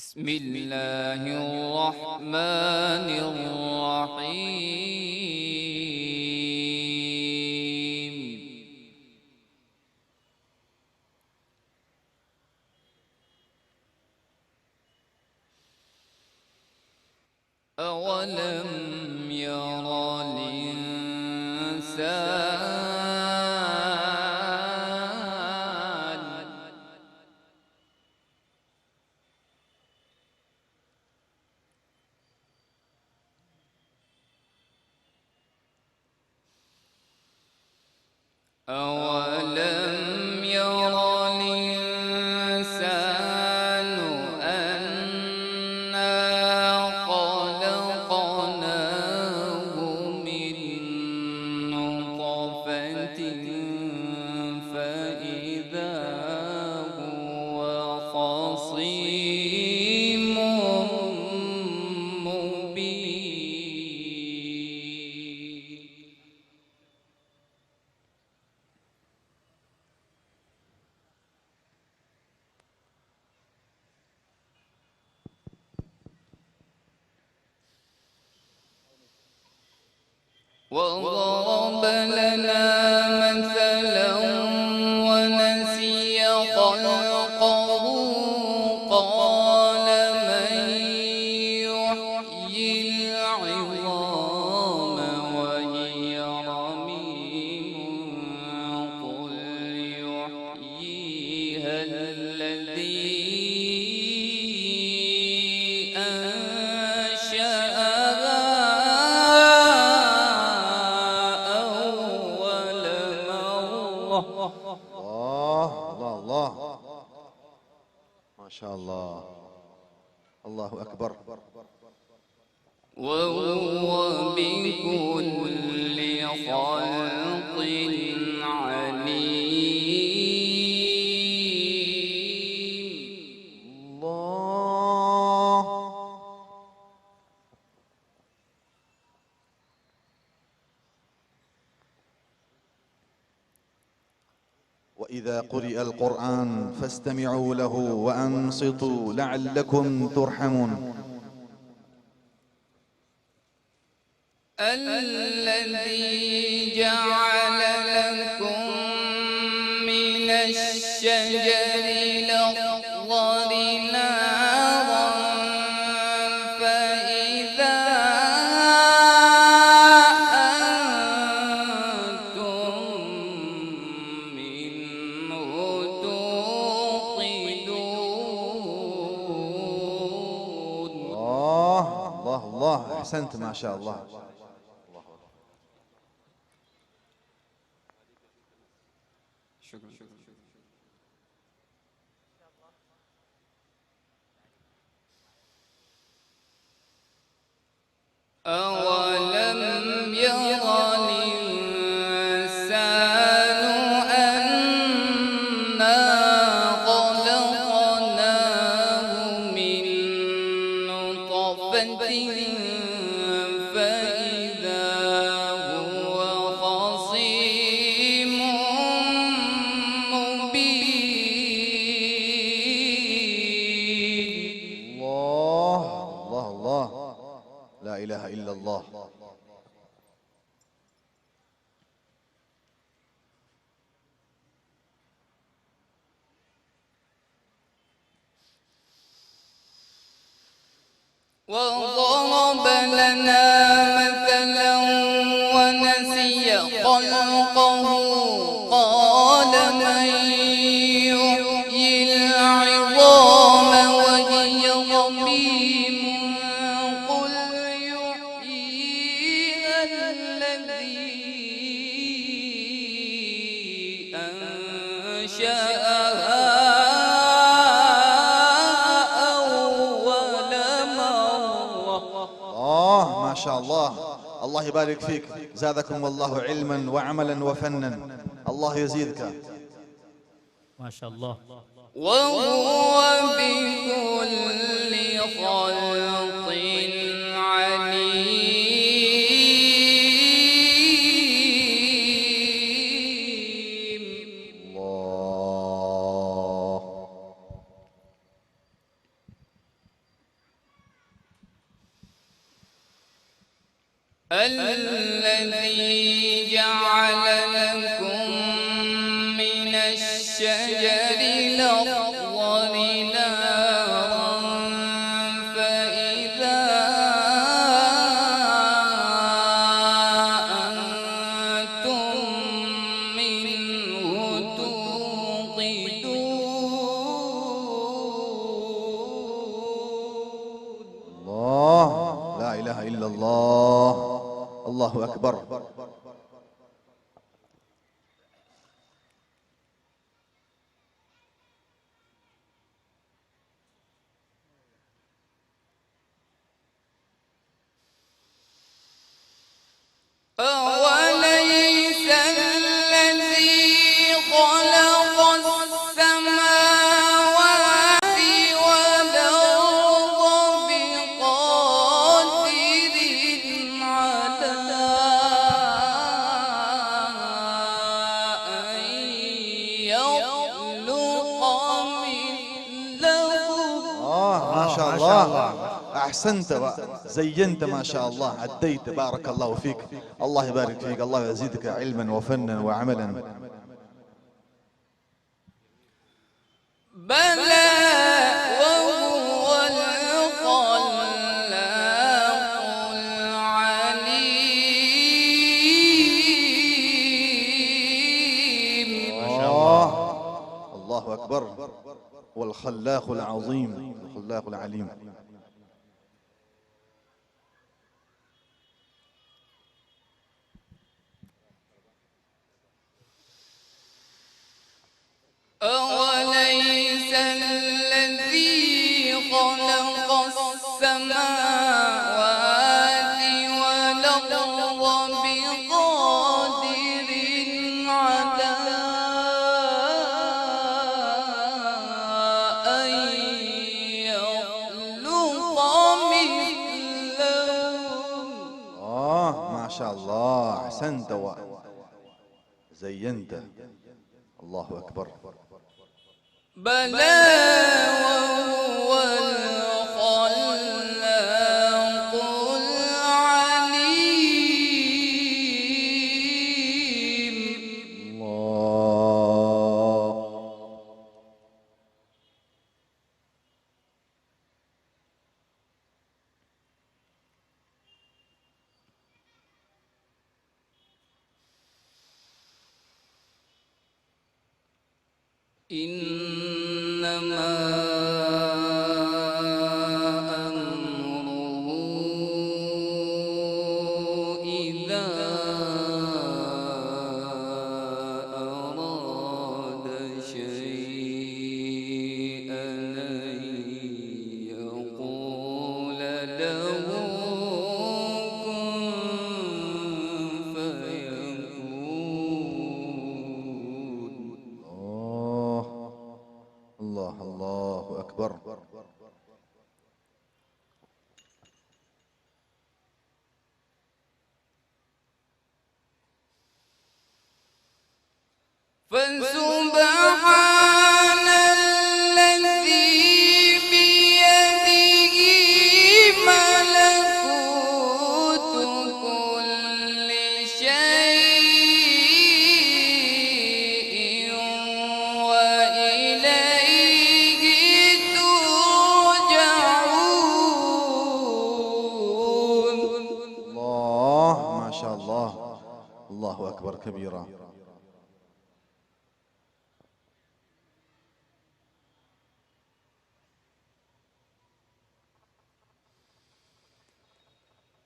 بسم الله الرحمن الرحيم. أولم يرى الإنسان أولم يرى الإنسان أنا خلقناه من نطفة فإذا هو خصيم مبين. وضرب لنا مثلا ونسي خلقه قال من يحيي العظام وهي رميم قل يحييها الذي أنشأها الله ما شاء الله. الله أكبر. وهو بكل خلق عليم. الله. وإذا قرئ القرآن فاستمعوا له وأنصتوا لعلكم ترحمون. الذي جعل لكم من الشجر الأخضر نارا فإذا أنتم منه توقدون. الله أحسنت ما شاء الله. أولم ير الإنسان أنا خلقناه من نطفة فإذا هو خصيم مبين. الله لا إله إلا الله. وضرب لنا مثلا ونسي خلقه قال من يحيي العظام وهي رميم قل يحييها الذي أنشأها ما شاء الله. الله يبارك فيك، زادكم الله علما وعملا وفنا. الله يزيدك ما شاء الله. وهو بكل خلق عليم. الله. الذي جعل لكم من الشجر الأخضر نارا فإذا أنتم منه توقدون. الله، لا إله إلا الله، الله أكبر. أوليس الذي خلق السماوات والأرض بقادر على أن يخلق مثلهم؟ ما شاء الله، أحسنت وزينت ما شاء الله، عديت، بارك الله فيك، الله يبارك فيك، الله يزيدك علما وفنا وعملا. بلى وهو الخلاق العليم. الله أكبر، والخلاق العظيم، الخلاق العليم. أوليس الذي خلق السماوات والأرض بقادر على أن يخلق مثلهم؟ ما شاء الله، أحسنت وزينت، الله أكبر. بلى وهو الخلاق العليم. الله. إنما أمره إذا أراد شيئا أن يقول له كن فيكون. الله الله أكبر. فسبحان الذي بيده ملكوت كل شيء وإليه ترجعون. الله، ما شاء الله، الله أكبر كبيرا.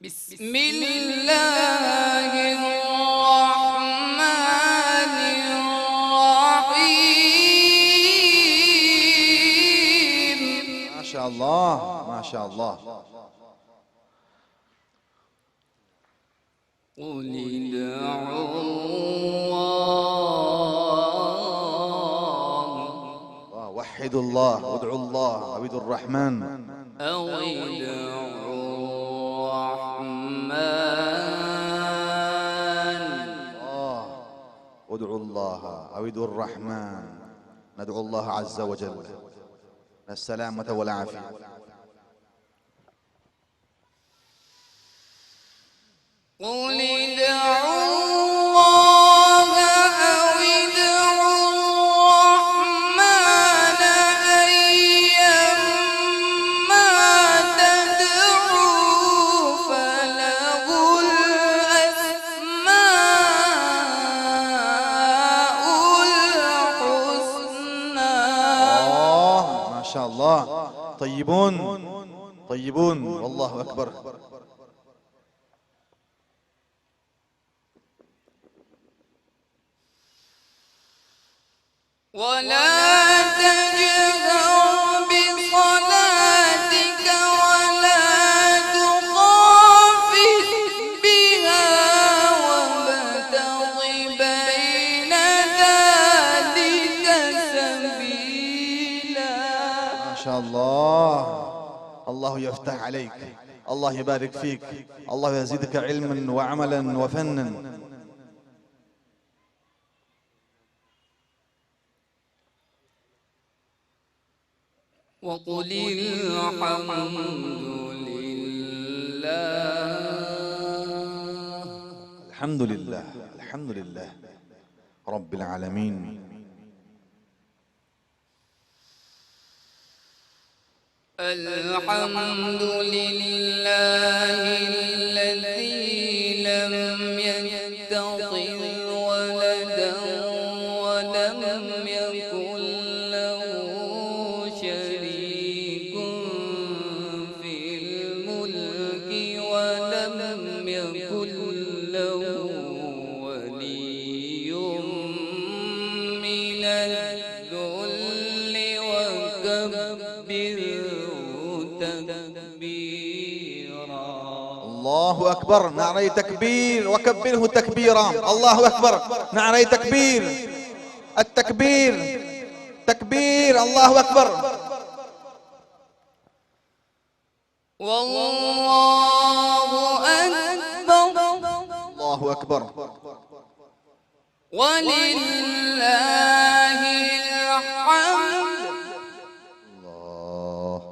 بسم الله الرحمن الرحيم. ما شاء الله، ما شاء الله. قل ادعوا الله وحدوا الله، وادعوا الله، عبدوا الرحمن، أو ادعوا الرحمن. ادعوا الله أو ادعوا الرحمن. ندعو الله عز وجل السلامة والعافية. قل ادعوا الله أو ادعوا الرحمن أيما تدعوا فله الأسماء الحسنى. ما شاء الله، طيبون طيبون، والله أكبر. ولا تجهر بصلاتك ولا تخافت بها وابتغ بين ذلك سبيلا. ما شاء الله، الله يفتح عليك، الله يبارك فيك، الله يزيدك علما وعملا وفنا. وقل الحمد لله. الحمد لله، الحمد لله رب العالمين. الحمد لله الذي لم يتخذ ولدا ولم يكن له شريك في الملك ولم يكن له ولي من الذل وكبره تكبيرا. الله أكبر، نعري تكبير وكبره تكبيرا. الله أكبر، نعري تكبير، التكبير تكبير، الله أكبر. والله أكبر، الله أكبر. ولله الحمد. الله.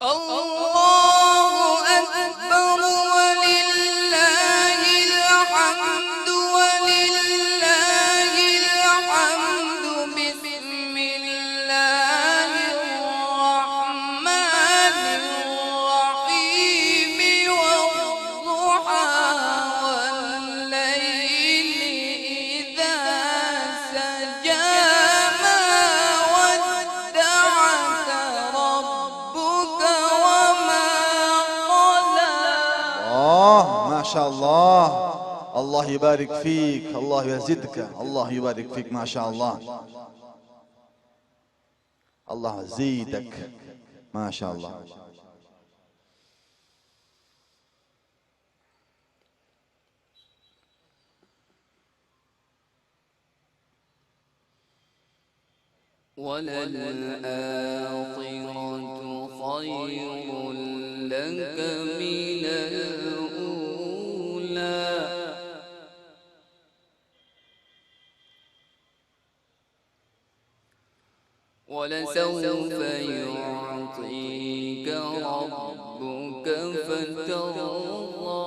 الله أكبر ولله الحمد. ولله الحمد. بسم الله الرحمن الرحيم. والضحى والليل إذا سجى ما ودعك ربك وما قلى. ما شاء الله، الله يبارك فيك، الله يزدك، الله يبارك فيك، ما شاء الله، الله يزيدك، ما شاء الله. وللآخرة خير لك من الأولى. ولسوف يعطيك ربك فترضى.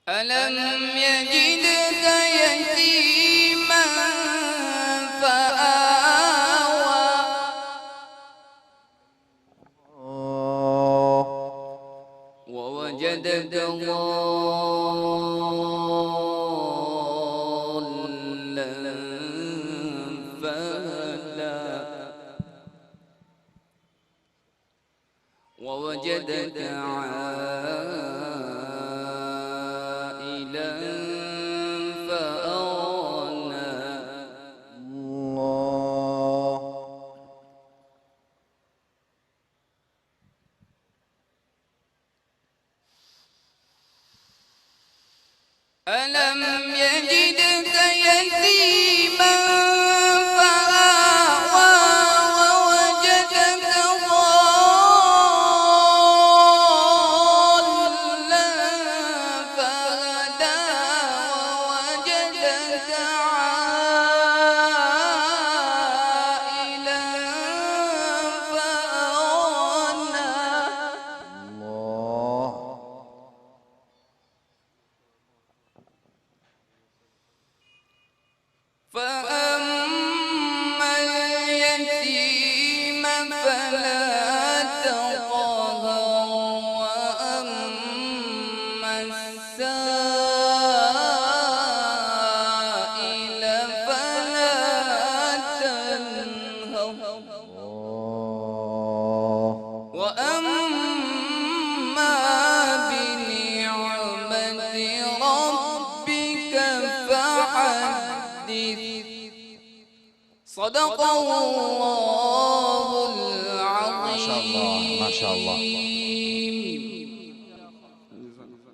ألم يجدك يتيما فآوى. ووجدك ضالا فهدى. ووجدك عائلا فأغنى. الله. ألم يجدك يتيما فآوى. ووجدك ضالا صدق الله ما شاء الله العظيم. ما شاء الله.